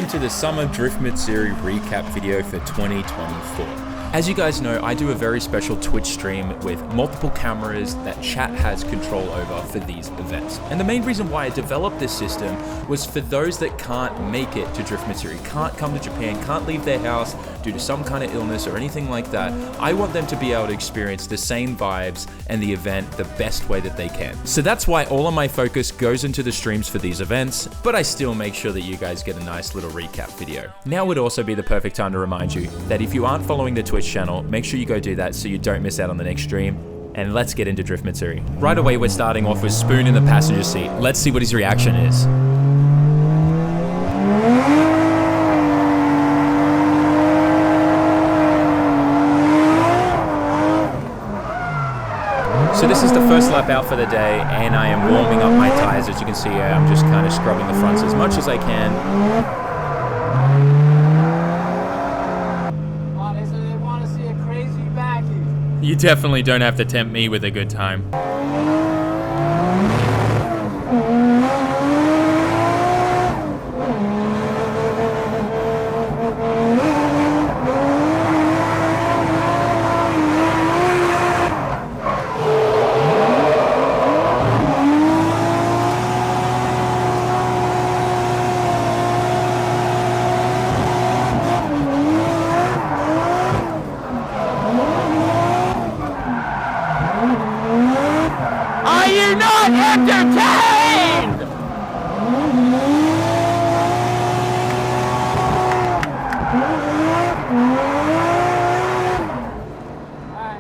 welcome to the Summer Drift Matsuri recap video for 2024. As you guys know, I do a very special Twitch stream with multiple cameras that chat has control over for these events. And the main reason why I developed this system was for those that can't make it to Drift Matsuri, can't come to Japan, can't leave their house due to some kind of illness or anything like that. I want them to be able to experience the same vibes and the event the best way that they can. So that's why all of my focus goes into the streams for these events, but I still make sure that you guys get a nice little recap video. Now would also be the perfect time to remind you that if you aren't following the Twitch channel, make sure you go do that so you don't miss out on the next stream. And let's get into Drift Matsuri. Right away, we're starting off with Spoon in the passenger seat. Let's see what his reaction is. So this is the first lap out for the day, and I am warming up my tires. As you can see here, I'm just kind of scrubbing the fronts as much as I can. You definitely don't have to tempt me with a good time. Entertained!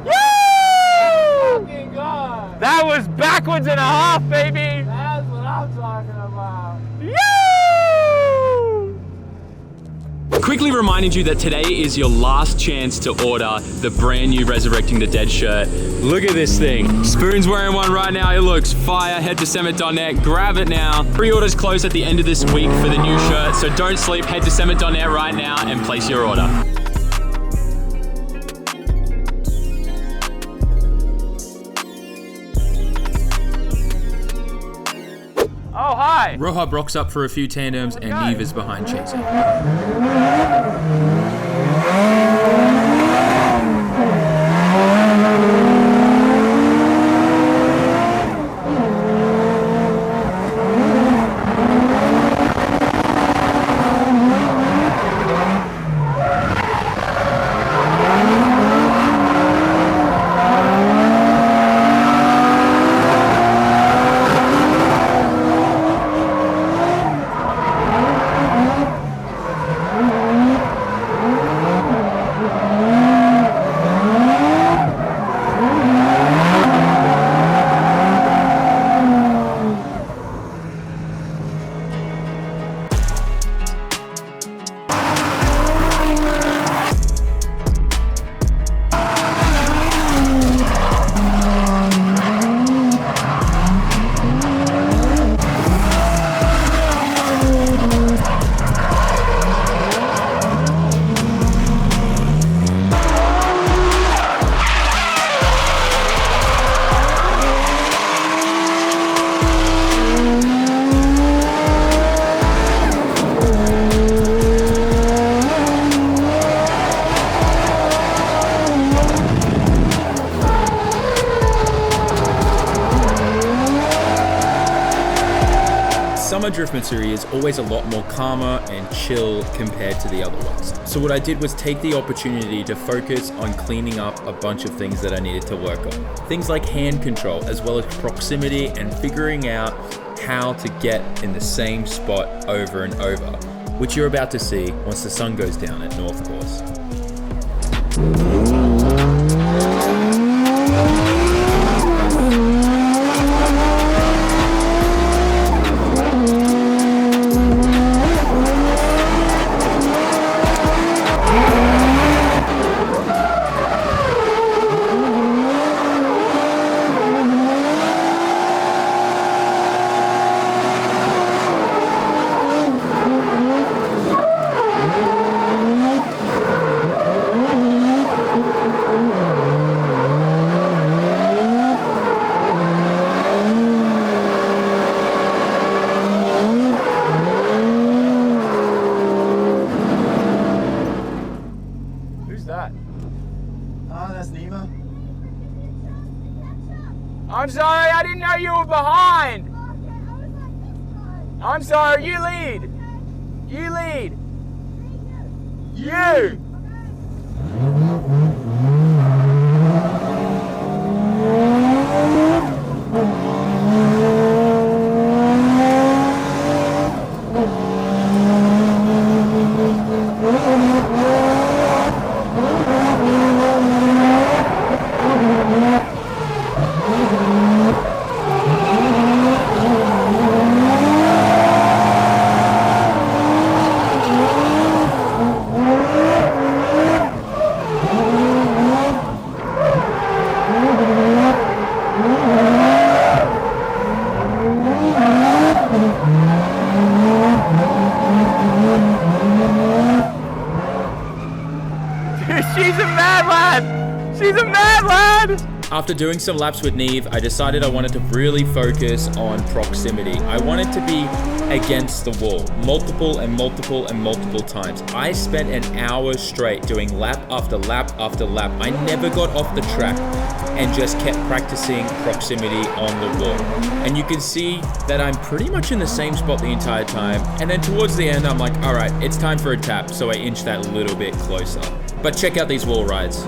Woo! That was backwards and a half, baby! That's what I'm talking about. Woo! Quickly reminding you that today is your last chance to order the brand new Resurrecting the Dead shirt. Look at this thing. Spoon's wearing one right now. It looks fire. Head to SAMMIT.net. Grab it now. Pre-orders close at the end of this week for the new shirt, so don't sleep. Head to SAMMIT.net right now and place your order. Oh, hi. Rohab rocks up for a few tandems and Neve is behind chasing. Summer Drift Matsuri is always a lot more calmer and chill compared to the other ones. So what I did was take the opportunity to focus on cleaning up a bunch of things that I needed to work on. Things like hand control, as well as proximity and figuring out how to get in the same spot over and over, which you're about to see once the sun goes down at North Course. I'm sorry, I didn't know you were behind. I'm sorry, you lead. You lead. You. She's a mad lad! She's a mad lad! After doing some laps with Neve, I decided I wanted to really focus on proximity. I wanted to be against the wall, multiple times. I spent an hour straight doing lap after lap after lap. I never got off the track and just kept practicing proximity on the wall. And you can see that I'm pretty much in the same spot the entire time. And then towards the end, I'm like, all right, it's time for a tap. So I inched that a little bit closer. But check out these wall rides.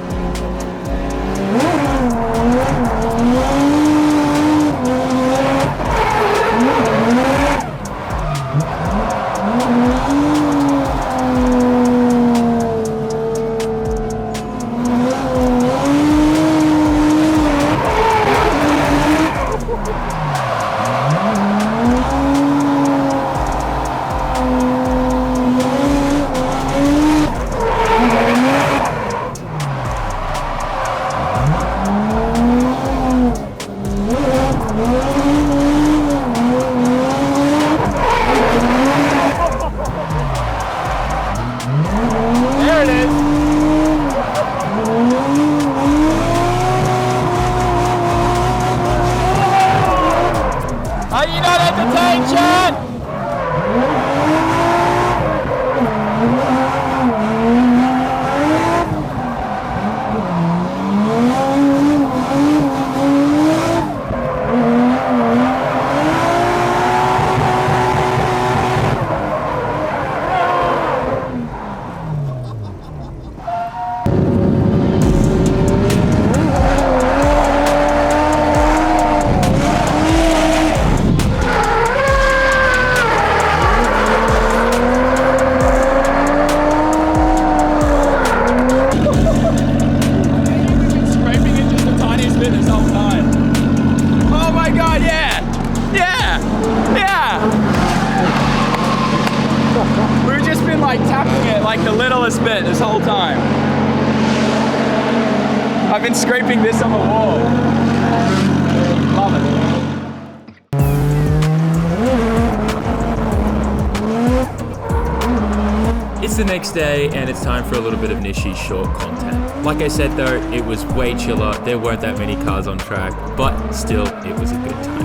Are you not entertained, Chad? We've just been like tapping it like the littlest bit this whole time. I've been scraping this on the wall. Love it. It's the next day and it's time for a little bit of Nishi short content. Like I said though, it was way chiller. There weren't that many cars on track, but still it was a good time.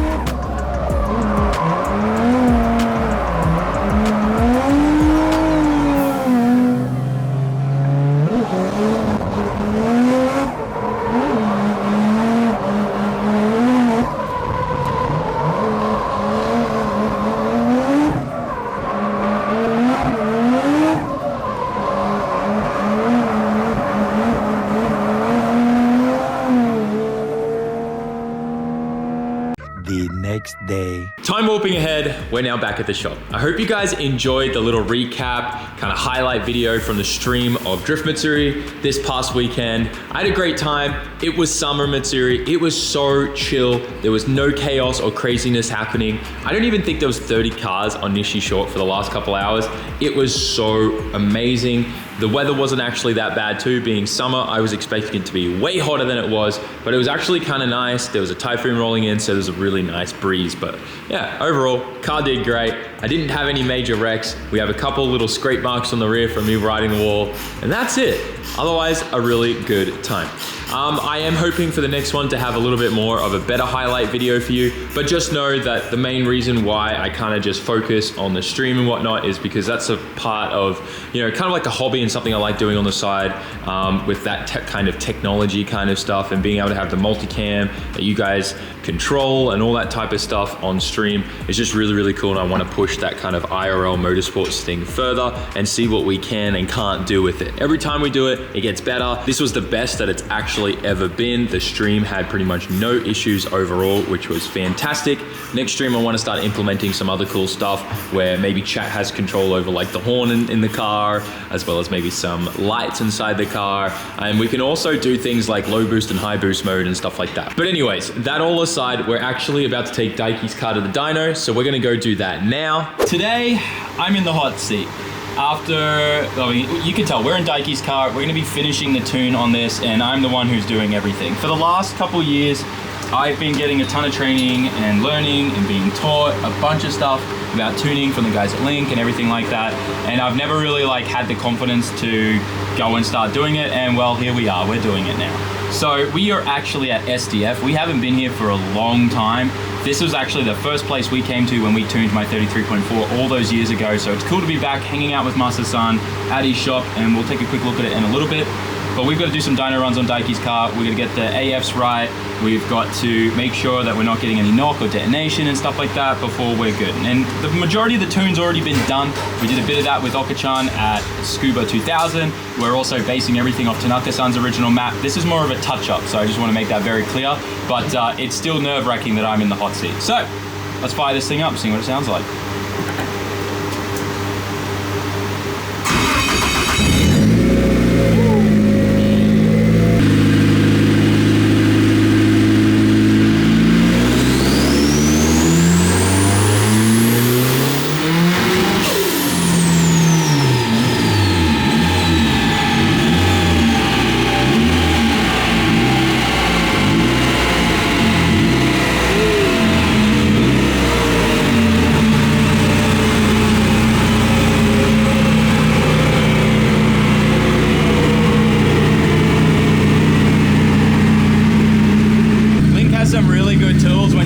The next day. Time warping ahead, we're now back at the shop. I hope you guys enjoyed the little recap, kind of highlight video from the stream of Drift Matsuri this past weekend. I had a great time. It was summer Matsuri. It was so chill. There was no chaos or craziness happening. I don't even think there was 30 cars on Nishi Short for the last couple hours. It was so amazing. The weather wasn't actually that bad too, being summer. I was expecting it to be way hotter than it was, but it was actually kind of nice. There was a typhoon rolling in, so there was a really nice breeze. But yeah, overall, car did great. I didn't have any major wrecks. We have a couple little scrape marks on the rear from me riding the wall, and that's it. Otherwise, a really good time. I am hoping for the next one to have a little bit more of a better highlight video for you, but just know that the main reason why I kind of just focus on the stream and whatnot is because that's a part of, you know, kind of like a hobby and something I like doing on the side with that kind of technology kind of stuff, and being able to have the multicam that you guys control and all that type of stuff on stream is just really, really cool. And I want to push that kind of IRL motorsports thing further and see what we can and can't do with it. Every time we do it, it gets better. This was the best that it's actually ever been. The stream had pretty much no issues overall, which was fantastic. Next stream, I want to start implementing some other cool stuff where maybe chat has control over like the horn in the car, as well as maybe some lights inside the car. And we can also do things like low boost and high boost mode and stuff like that. But anyways, that all aside, we're actually about to take Daikie's car to the dyno, so we're gonna go do that now. Today, I'm in the hot seat. After, I mean, you can tell we're in Daikie's car. We're gonna be finishing the tune on this, and I'm the one who's doing everything. For the last couple years, I've been getting a ton of training and learning and being taught a bunch of stuff about tuning from the guys at Link and everything like that. And I've never really like had the confidence to go and start doing it. And well, here we are, we're doing it now. So we are actually at SDF. We haven't been here for a long time. This was actually the first place we came to when we tuned my 33.4 all those years ago. So it's cool to be back hanging out with Master-san at his shop, and we'll take a quick look at it in a little bit. But we've got to do some dyno runs on Daikie's car. We're going to get the AFs right. We've got to make sure that we're not getting any knock or detonation and stuff like that before we're good. And the majority of the tune's already been done. We did a bit of that with Okachan at Scuba 2000. We're also basing everything off Tanaka-san's original map. This is more of a touch-up, so I just want to make that very clear. But it's still nerve-wracking that I'm in the hot seat. So let's fire this thing up, see what it sounds like.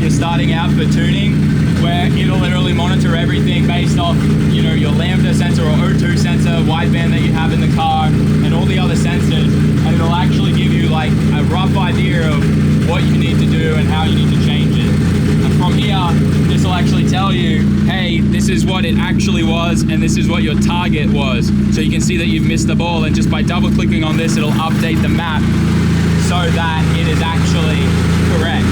Starting out for tuning, where it'll literally monitor everything based off, you know, your lambda sensor or O2 sensor, wideband that you have in the car, and all the other sensors, and it'll actually give you like a rough idea of what you need to do and how you need to change it. And from here, this will actually tell you, hey, this is what it actually was, and this is what your target was. So you can see that you've missed the ball, and just by double clicking on this, it'll update the map so that it is actually correct.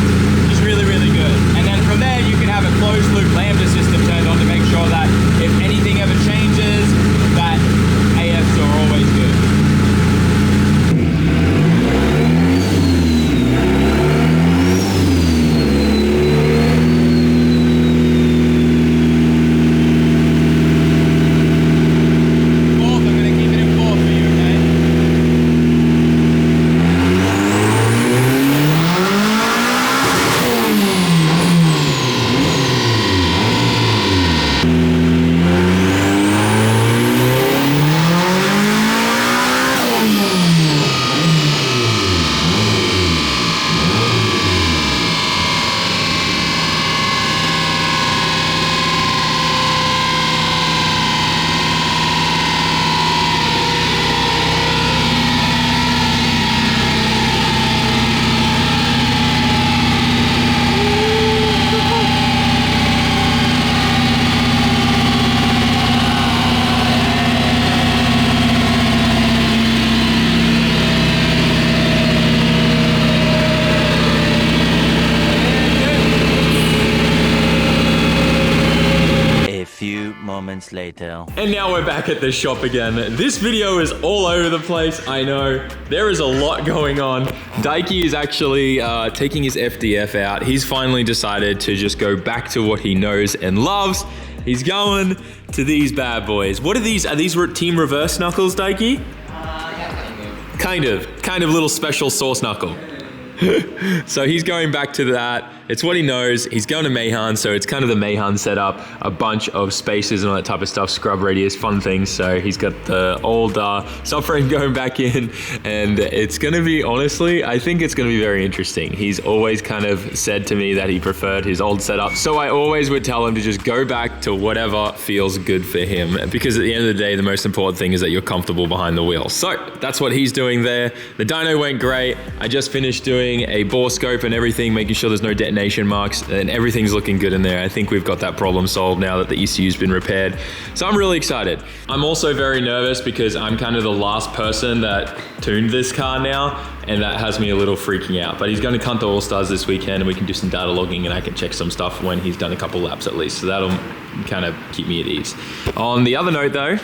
Really, really good. And then from there, you can have a closed loop lambda system turned on to make sure that if anything ever changes, that AFs are always good. Moments later. And now we're back at the shop again. This video is all over the place, I know. There is a lot going on. Daikie is actually taking his FDF out. He's finally decided to just go back to what he knows and loves. He's going to these bad boys. What are these? Are these team reverse knuckles, Daikie? Yeah, kind of little special sauce knuckle. So he's going back to that. It's what he knows. He's going to Mayhan, so it's kind of the Mayhan setup, a bunch of spaces and all that type of stuff, scrub radius, fun things. So he's got the old subframe going back in, and it's going to be, honestly, I think it's going to be very interesting. He's always kind of said to me that he preferred his old setup, so I always would tell him to just go back to whatever feels good for him, because at the end of the day, the most important thing is that you're comfortable behind the wheel. So that's what he's doing there. The dyno went great. I just finished doing a bore scope and everything, making sure there's no detonation marks, and everything's looking good in there. I think we've got that problem solved now that the ECU's been repaired. So I'm really excited. I'm also very nervous because I'm kind of the last person that tuned this car now, and that has me a little freaking out. But he's going to Kanto All-Stars this weekend, and we can do some data logging, and I can check some stuff when he's done a couple laps at least. So that'll kind of keep me at ease. On the other note though,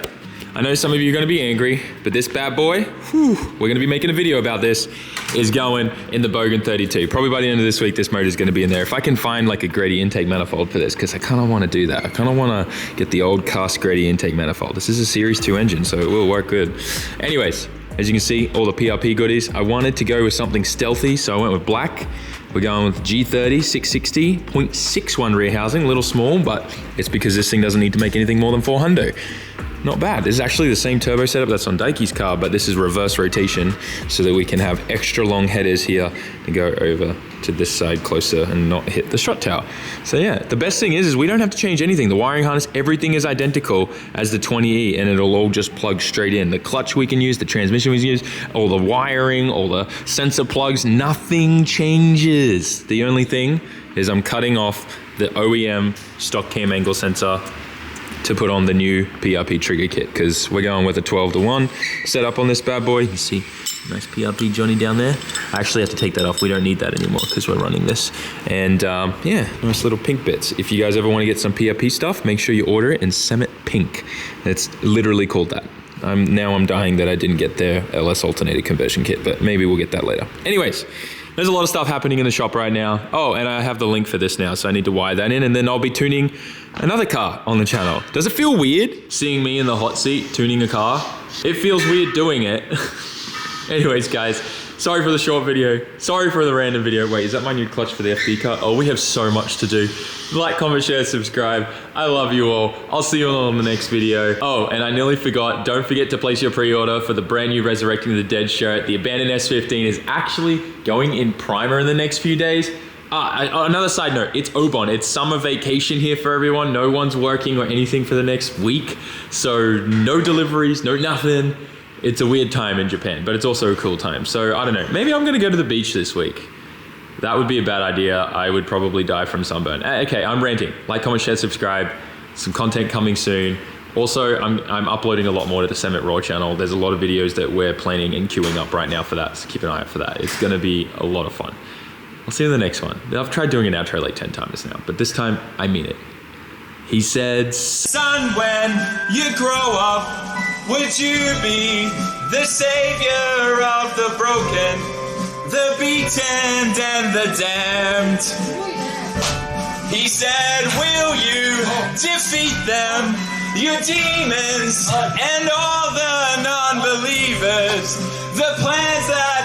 I know some of you are going to be angry, but this bad boy, we're going to be making a video about this, is going in the Bogan 32. Probably by the end of this week, this motor is going to be in there. If I can find like a Grady intake manifold for this, because I kind of want to do that. I kind of want to get the old cast Grady intake manifold. This is a Series 2 engine, so it will work good. Anyways, as you can see, all the PRP goodies. I wanted to go with something stealthy, so I went with black. We're going with G30 660 0.61 rear housing, a little small, but it's because this thing doesn't need to make anything more than 400. Not bad. This is actually the same turbo setup that's on Daiki's car, but this is reverse rotation so that we can have extra long headers here to go over to this side closer and not hit the strut tower. So yeah, the best thing is we don't have to change anything. The wiring harness, everything is identical as the 20E, and it'll all just plug straight in. The clutch we can use, the transmission we can use, all the wiring, all the sensor plugs, nothing changes. The only thing is I'm cutting off the OEM stock cam angle sensor to put on the new PRP trigger kit, because we're going with a 12:1 setup on this bad boy. You see nice PRP Johnny down there. I actually have to take that off. We don't need that anymore because we're running this. And yeah, nice little pink bits. If you guys ever want to get some PRP stuff, make sure you order it in SAMMIT Pink. It's literally called that. Now I'm dying that I didn't get their LS alternator conversion kit, but maybe we'll get that later. Anyways, there's a lot of stuff happening in the shop right now. Oh, and I have the link for this now, so I need to wire that in, and then I'll be tuning another car on the channel. Does it feel weird seeing me in the hot seat tuning a car? It feels weird doing it. Anyways, guys, sorry for the short video. Sorry for the random video. Wait, is that my new clutch for the FD car? Oh, we have so much to do. Like, comment, share, subscribe. I love you all. I'll see you all in the next video. Oh, and I nearly forgot, don't forget to place your pre-order for the brand new Resurrecting the Dead shirt. The Abandoned S15 is actually going in primer in the next few days. Another side note, it's Obon. It's summer vacation here for everyone. No one's working or anything for the next week. So no deliveries, no nothing. It's a weird time in Japan, but it's also a cool time. So I don't know, maybe I'm gonna go to the beach this week. That would be a bad idea. I would probably die from sunburn. Okay, I'm ranting. Like, comment, share, subscribe. Some content coming soon. Also, I'm uploading a lot more to the SAMMIT Raw channel. There's a lot of videos that we're planning and queuing up right now for that, so keep an eye out for that. It's gonna be a lot of fun. I'll see you in the next one. I've tried doing an outro like 10 times now, but this time, I mean it. He said, "Son, when you grow up, would you be the savior of the broken, the beaten and the damned?" He said, "Will you defeat them, your demons and all the non-believers, the plans that